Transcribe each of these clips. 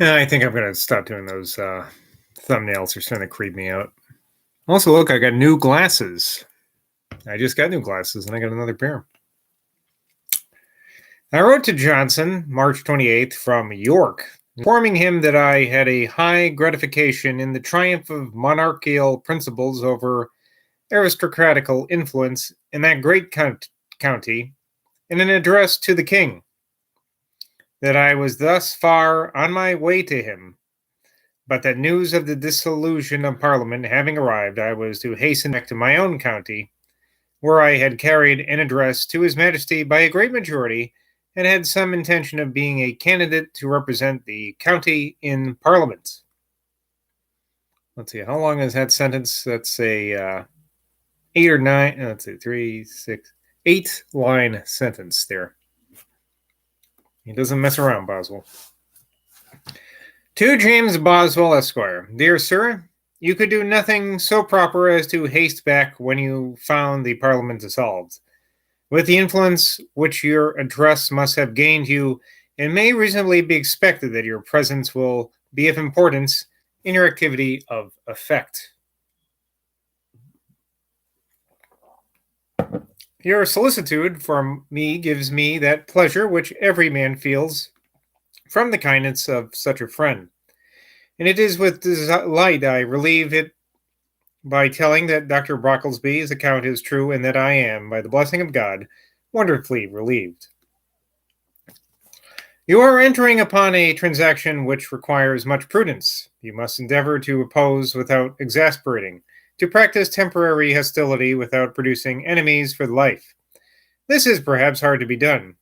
I think I'm going to stop doing those thumbnails. They're starting to creep me out. Also, look, I got new glasses. I just got new glasses and I got another pair. I wrote to Johnson, March 28th, from York, informing him that I had a high gratification in the triumph of monarchical principles over aristocratical influence in that great county, in an address to the king, that I was thus far on my way to him, but that news of the dissolution of Parliament having arrived, I was to hasten back to my own county, where I had carried an address to His Majesty by a great majority, and had some intention of being a candidate to represent the county in Parliament. Let's see, how long is that sentence? That's a 8 or 9, let's see, 3, 6, 8-line sentence there. He doesn't mess around, Boswell. To James Boswell, Esquire. Dear Sir, you could do nothing so proper as to haste back when you found the Parliament dissolved. With the influence which your address must have gained you, it may reasonably be expected that your presence will be of importance in your activity of effect. Your solicitude for me gives me that pleasure which every man feels from the kindness of such a friend. And it is with delight I relieve it by telling that Dr. Brocklesby's account is true, and that I am, by the blessing of God, wonderfully relieved. You are entering upon a transaction which requires much prudence. You must endeavor to oppose without exasperating, to practice temporary hostility without producing enemies for life. This is perhaps hard to be done,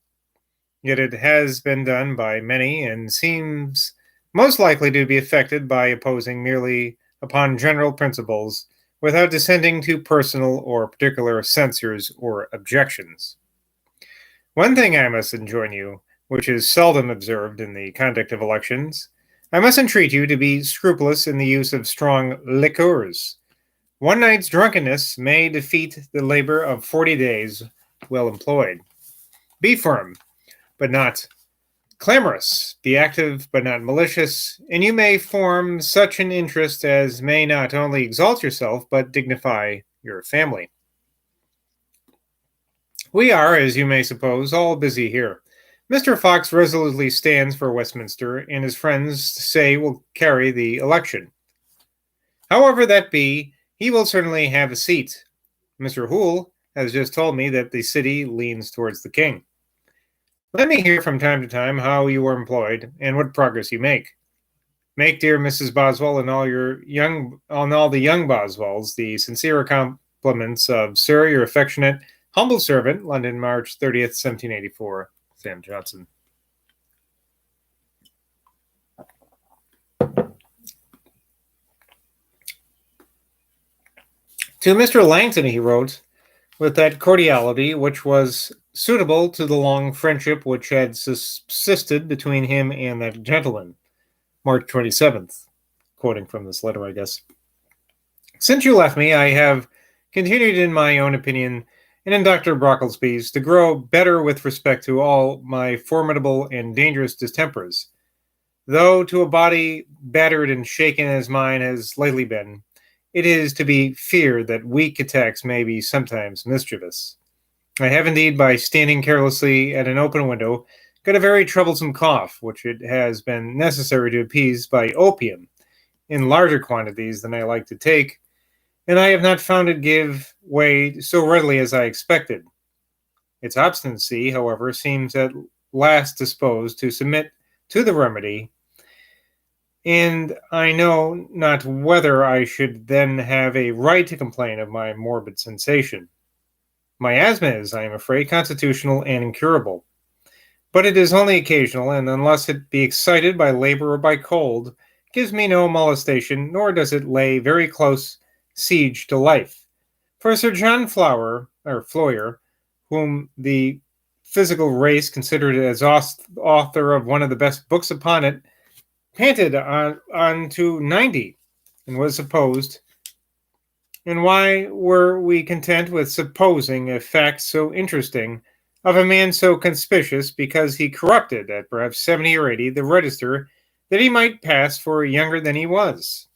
yet it has been done by many, and seems most likely to be effected by opposing merely upon general principles, without descending to personal or particular censures or objections. One thing I must enjoin you, which is seldom observed in the conduct of elections, I must entreat you to be scrupulous in the use of strong liquors. One night's drunkenness may defeat the labor of 40 days well employed. Be firm, but not clamorous, be active, but not malicious, and you may form such an interest as may not only exalt yourself, but dignify your family. We are, as you may suppose, all busy here. Mr. Fox resolutely stands for Westminster, and his friends say will carry the election. However that be, he will certainly have a seat. Mr. Hoole has just told me that the city leans towards the king. Let me hear from time to time how you are employed and what progress you make. Make, dear Mrs. Boswell, and all the young Boswells, the sincere compliments of, Sir, your affectionate, humble servant, London, March 30th, 1784, Sam Johnson. To Mr. Langton he wrote, with that cordiality which was suitable to the long friendship which had subsisted between him and that gentleman, March 27th, quoting from this letter, I guess. Since you left me, I have continued in my own opinion, and in Dr. Brocklesby's, to grow better with respect to all my formidable and dangerous distempers. Though to a body battered and shaken as mine has lately been, it is to be feared that weak attacks may be sometimes mischievous. I have indeed, by standing carelessly at an open window, got a very troublesome cough, which it has been necessary to appease by opium, in larger quantities than I like to take, and I have not found it give way so readily as I expected. Its obstinacy, however, seems at last disposed to submit to the remedy, and I know not whether I should then have a right to complain of my morbid sensation. My asthma is, I am afraid, constitutional and incurable. But it is only occasional, and unless it be excited by labor or by cold, gives me no molestation, nor does it lay very close siege to life. For Sir John Floyer, whom the physical race considered as author of one of the best books upon it, panted on to 90, and was opposed. And why were we content with supposing a fact so interesting of a man so conspicuous, because he corrupted, at perhaps 70 or 80, the register that he might pass for younger than he was.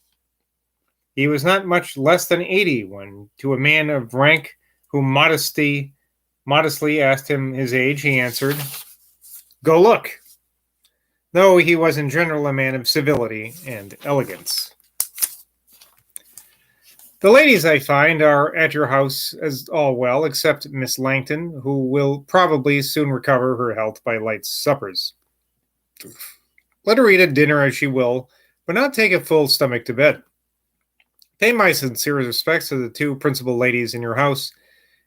He was not much less than 80 when, to a man of rank who modestly asked him his age, he answered, "Go look," though he was in general a man of civility and elegance. The ladies, I find, are at your house as all well, except Miss Langton, who will probably soon recover her health by light suppers. Let her eat a dinner as she will, but not take a full stomach to bed. Pay my sincere respects to the two principal ladies in your house,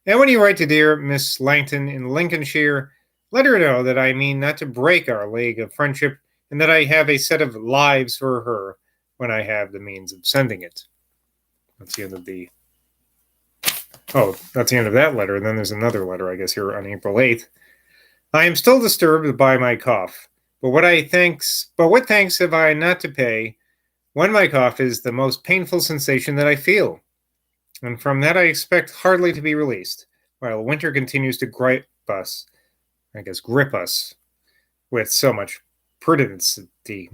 and when you write to dear Miss Langton in Lincolnshire, let her know that I mean not to break our league of friendship, and that I have a set of lives for her when I have the means of sending it. That's the end of the... Oh, that's the end of that letter, and then there's another letter, I guess, here on April 8th. I am still disturbed by my cough, but what thanks have I not to pay when my cough is the most painful sensation that I feel, and from that I expect hardly to be released, while winter continues to grip us with so much pertinacity.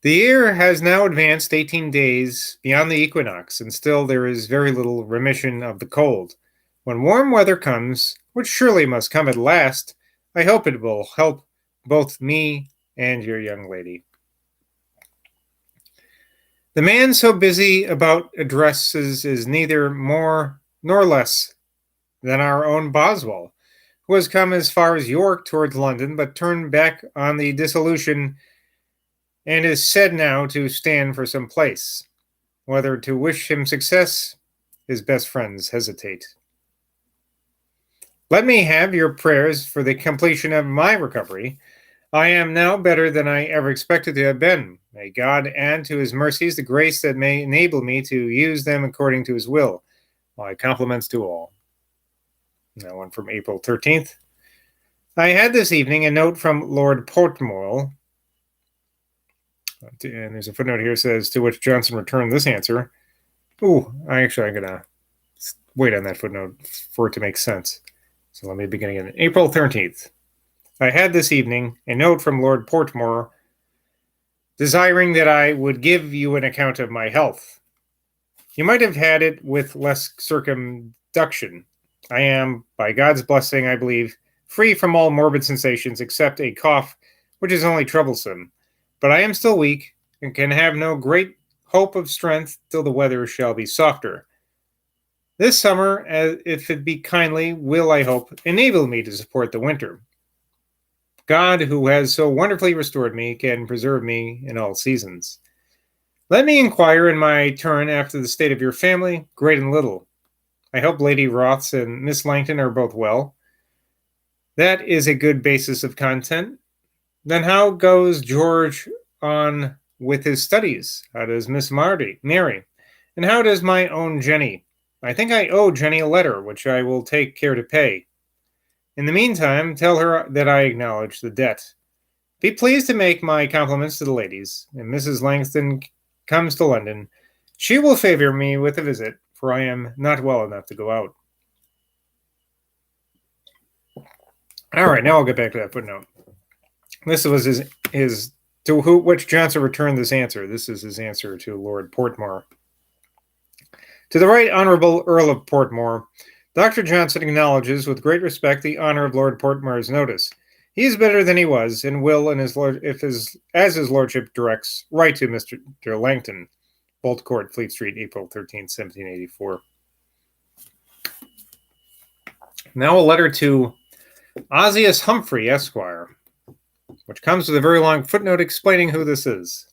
The year has now advanced 18 days beyond the equinox, and still there is very little remission of the cold. When warm weather comes, which surely must come at last, I hope it will help both me and your young lady. The man so busy about addresses is neither more nor less than our own Boswell, who has come as far as York towards London, but turned back on the dissolution, and is said now to stand for some place. Whether to wish him success, his best friends hesitate. Let me have your prayers for the completion of my recovery. I am now better than I ever expected to have been. May God add to his mercies the grace that may enable me to use them according to his will. My compliments to all. Now one from April 13th. I had this evening a note from Lord Portmoral, and there's a footnote here that says, to which Johnson returned this answer. I'm going to wait on that footnote for it to make sense. So let me begin again. April 13th. I had this evening a note from Lord Portmore desiring that I would give you an account of my health. You might have had it with less circumduction. I am, by God's blessing, I believe, free from all morbid sensations except a cough, which is only troublesome. But I am still weak, and can have no great hope of strength till the weather shall be softer. This summer, if it be kindly, will, I hope, enable me to support the winter. God, who has so wonderfully restored me, can preserve me in all seasons. Let me inquire in my turn after the state of your family, great and little. I hope Lady Rothes and Miss Langton are both well. That is a good basis of content. Then how goes George on with his studies? How does Miss Mary? And how does my own Jenny? I think I owe Jenny a letter, which I will take care to pay. In the meantime, tell her that I acknowledge the debt. Be pleased to make my compliments to the ladies. If Mrs. Langston comes to London, she will favor me with a visit, for I am not well enough to go out. All right, now I'll get back to that footnote. This was his to which Johnson returned this answer. This is his answer to Lord Portmore. To the Right Honourable Earl of Portmore, Dr. Johnson acknowledges with great respect the honour of Lord Portmore's notice. He is better than he was, and will, as his lordship directs, write to Mr. Langton, Bolt Court, Fleet Street, April 13, 1784. Now a letter to Ozias Humphrey, Esquire, which comes with a very long footnote explaining who this is.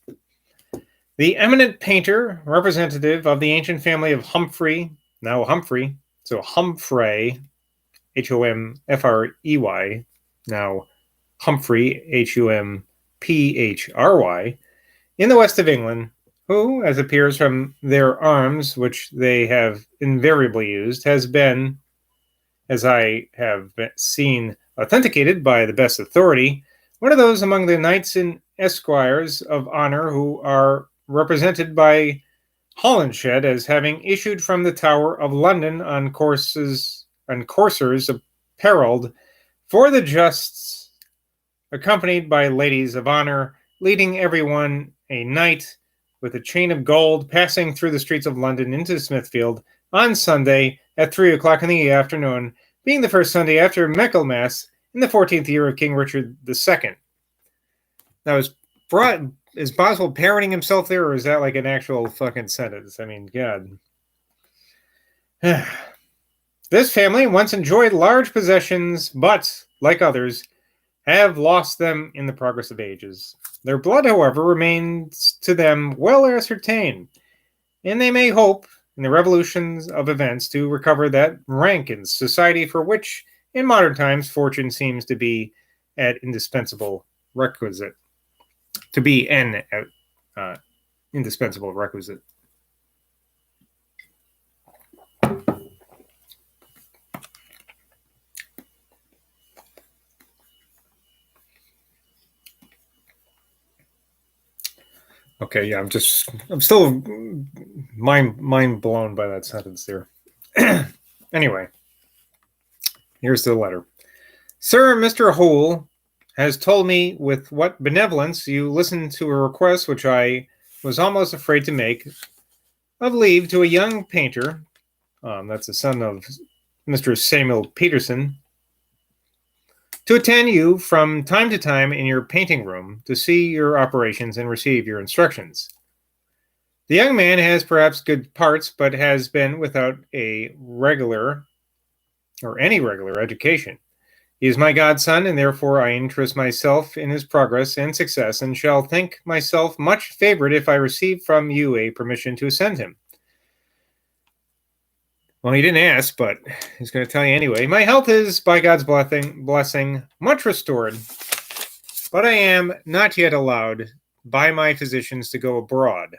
The eminent painter, representative of the ancient family of Humphrey, now Humphrey, so Humphrey, Homfrey, now Humphrey, Humphy, in the west of England, who, as appears from their arms, which they have invariably used, has been, as I have seen authenticated by the best authority, one of those among the knights and esquires of honor who are represented by Holinshed as having issued from the Tower of London on coursers apparelled for the justs accompanied by ladies of honor, leading everyone a knight with a chain of gold, passing through the streets of London into Smithfield on Sunday at 3 o'clock in the afternoon, being the first Sunday after Michaelmas in the 14th year of King Richard II. Now, is Boswell parroting himself there, or is that like an actual fucking sentence? I mean, God. This family once enjoyed large possessions, but, like others, have lost them in the progress of ages. Their blood, however, remains to them well ascertained, and they may hope, in the revolutions of events, to recover that rank in society for which, in modern times, fortune seems to be an indispensable requisite. To be an indispensable requisite. Okay, yeah, I'm still mind blown by that sentence there. Anyway, here's the letter. Sir, Mr. Hoole has told me with what benevolence you listened to a request which I was almost afraid to make of leave to a young painter, that's the son of Mr. Samuel Peterson, to attend you from time to time in your painting room to see your operations and receive your instructions. The young man has perhaps good parts, but has been without a regular or any regular education. He is my godson, and therefore I interest myself in his progress and success, and shall think myself much favored if I receive from you a permission to send him. Well, he didn't ask, but he's going to tell you anyway. My health is, by God's blessing, much restored, but I am not yet allowed by my physicians to go abroad.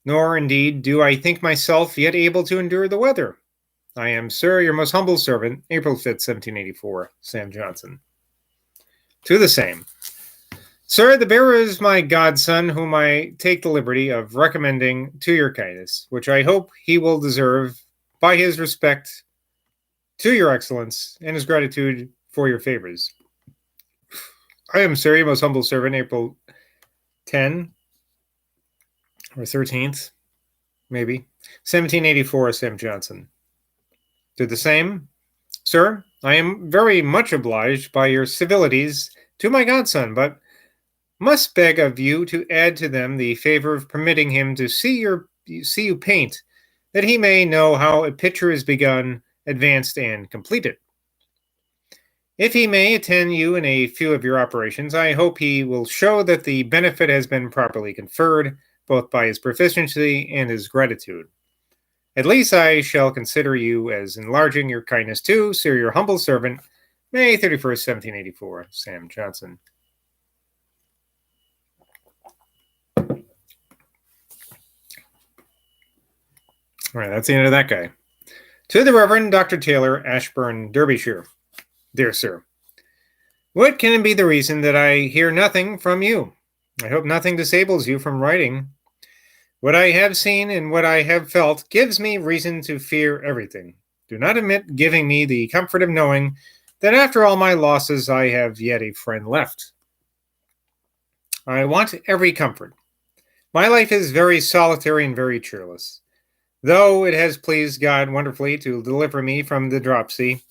Nor, indeed, do I think myself yet able to endure the weather. I am, sir, your most humble servant, April 5th, 1784, Sam Johnson. To the same. Sir, the bearer is my godson, whom I take the liberty of recommending to your kindness, which I hope he will deserve by his respect to your excellence and his gratitude for your favors. I am, sir, your most humble servant, April 10 or 13th, maybe, 1784, Sam Johnson. To the same. Sir, I am very much obliged by your civilities to my godson, but must beg of you to add to them the favor of permitting him to see you paint, that he may know how a picture is begun, advanced, and completed. If he may attend you in a few of your operations, I hope he will show that the benefit has been properly conferred, both by his proficiency and his gratitude. At least I shall consider you as enlarging your kindness to, sir, your humble servant, May 31st, 1784, Sam Johnson. All right, that's the end of that guy. To the Reverend Dr. Taylor, Ashburn, Derbyshire. Dear sir, what can be the reason that I hear nothing from you? I hope nothing disables you from writing. What I have seen and what I have felt gives me reason to fear everything. Do not omit giving me the comfort of knowing that after all my losses I have yet a friend left. I want every comfort. My life is very solitary and very cheerless. Though it has pleased God wonderfully to deliver me from the dropsy,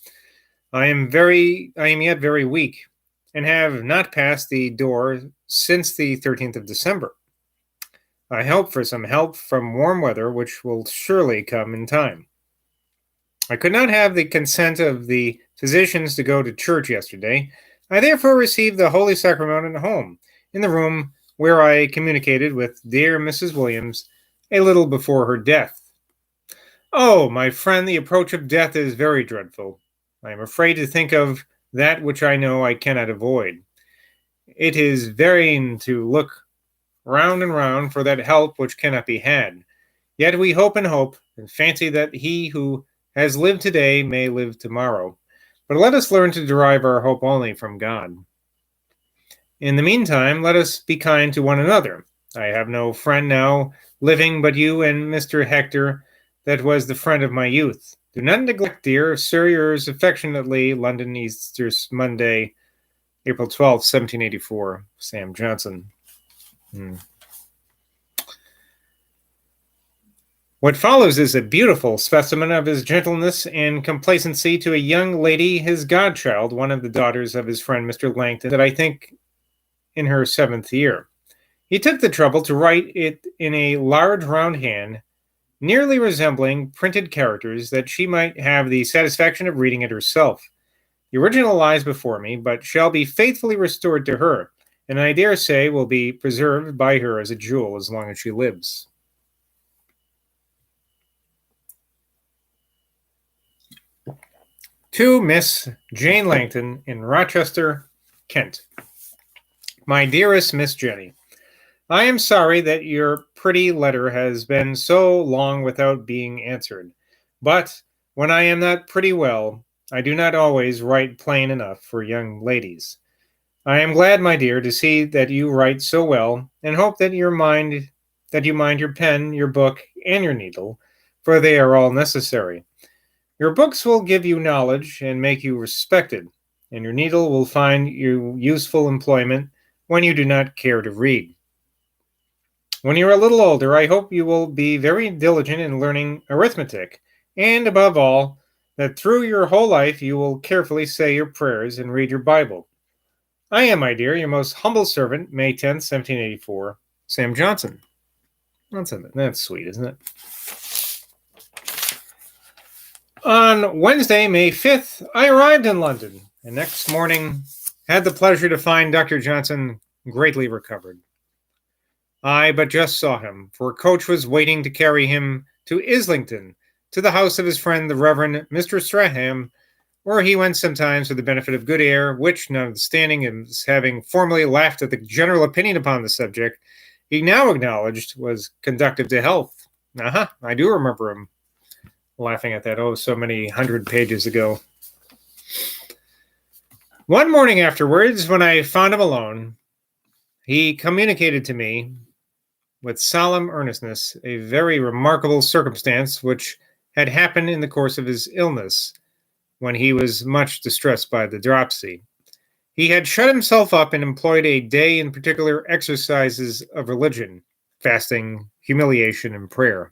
I am yet very weak, and have not passed the door since the 13th of December. I hope for some help from warm weather, which will surely come in time. I could not have the consent of the physicians to go to church yesterday. I therefore received the Holy Sacrament at home, in the room where I communicated with dear Mrs. Williams a little before her death. Oh, my friend, the approach of death is very dreadful. I am afraid to think of that which I know I cannot avoid. It is vain to look round and round for that help which cannot be had. Yet we hope and fancy that he who has lived today may live tomorrow. But let us learn to derive our hope only from God. In the meantime, let us be kind to one another. I have no friend now living but you and Mr. Hector, that was the friend of my youth. Do not neglect, dear sir, yours affectionately, London, Easter Monday, April 12th, 1784, Sam Johnson. What follows is a beautiful specimen of his gentleness and complacency to a young lady, his godchild, one of the daughters of his friend Mr. Langton, that I think in her 7th year. He took the trouble to write it in a large round hand, nearly resembling printed characters, that she might have the satisfaction of reading it herself. The original lies before me, but shall be faithfully restored to her, and I dare say will be preserved by her as a jewel as long as she lives. To Miss Jane Langton in Rochester, Kent. My dearest Miss Jenny, I am sorry that your pretty letter has been so long without being answered, but when I am not pretty well, I do not always write plain enough for young ladies. I am glad, my dear, to see that you write so well, and hope that you mind your pen, your book, and your needle, for they are all necessary. Your books will give you knowledge and make you respected, and your needle will find you useful employment when you do not care to read. When you are a little older, I hope you will be very diligent in learning arithmetic, and above all, that through your whole life you will carefully say your prayers and read your Bible. I am, my dear, your most humble servant, May 10th, 1784, Sam Johnson. That's sweet, isn't it? On Wednesday, May 5th, I arrived in London, and next morning had the pleasure to find Dr. Johnson greatly recovered. I but just saw him, for a coach was waiting to carry him to Islington, to the house of his friend the Reverend Mr. Stratham, where he went sometimes for the benefit of good air, which, notwithstanding his having formerly laughed at the general opinion upon the subject, he now acknowledged was conducive to health. I do remember him laughing at that, so many 100 pages ago. One morning afterwards, when I found him alone, he communicated to me with solemn earnestness a very remarkable circumstance which had happened in the course of his illness, when he was much distressed by the dropsy. He had shut himself up and employed a day in particular exercises of religion, fasting, humiliation, and prayer.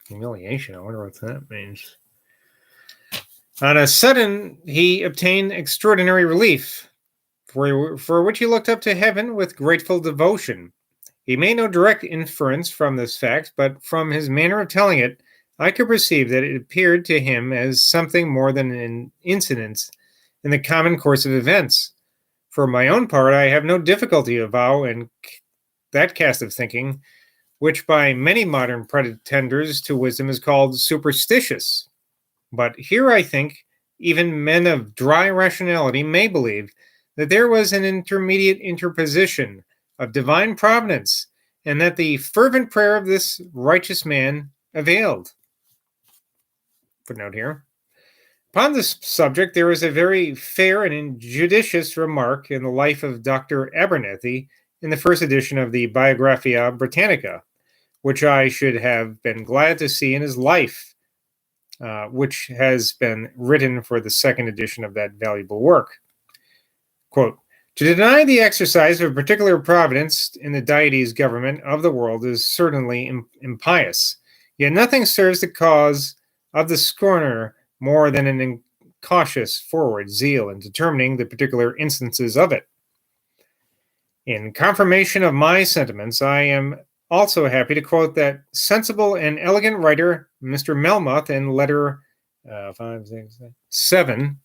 Humiliation, I wonder what that means. On a sudden, he obtained extraordinary relief, for which he looked up to heaven with grateful devotion. He made no direct inference from this fact, but from his manner of telling it, I could perceive that it appeared to him as something more than an incident in the common course of events. For my own part, I have no difficulty avow in that cast of thinking, which by many modern pretenders to wisdom is called superstitious. But here I think even men of dry rationality may believe that there was an intermediate interposition of divine providence, and that the fervent prayer of this righteous man availed. Footnote here. Upon this subject, there is a very fair and injudicious remark in the life of Dr. Abernethy in the first edition of the Biographia Britannica, which I should have been glad to see in his life, which has been written for the second edition of that valuable work. Quote, to deny the exercise of a particular providence in the deity's government of the world is certainly impious, yet nothing serves the cause of the scorner more than an incautious forward zeal in determining the particular instances of it. In confirmation of my sentiments, I am also happy to quote that sensible and elegant writer, Mr. Melmoth, in letter 7,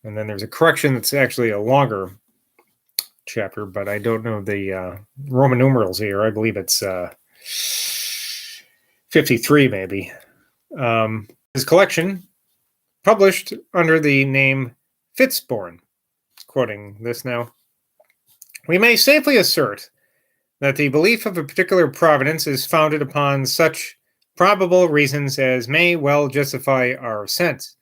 and then there's a correction that's actually a longer chapter, but I don't know the Roman numerals here. I believe it's 53, maybe. His collection, published under the name Fitzbourne. Quoting this now. We may safely assert that the belief of a particular providence is founded upon such probable reasons as may well justify our assent.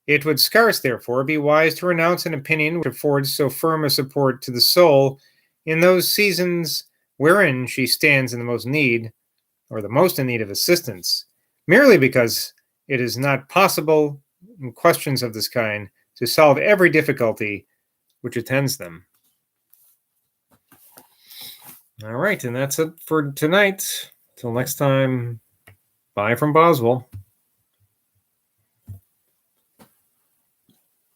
It would scarce, therefore, be wise to renounce an opinion which affords so firm a support to the soul in those seasons wherein she stands in the most need, or the most in need of assistance, merely because it is not possible in questions of this kind to solve every difficulty which attends them. All right, and that's it for tonight. Till next time, bye from Boswell.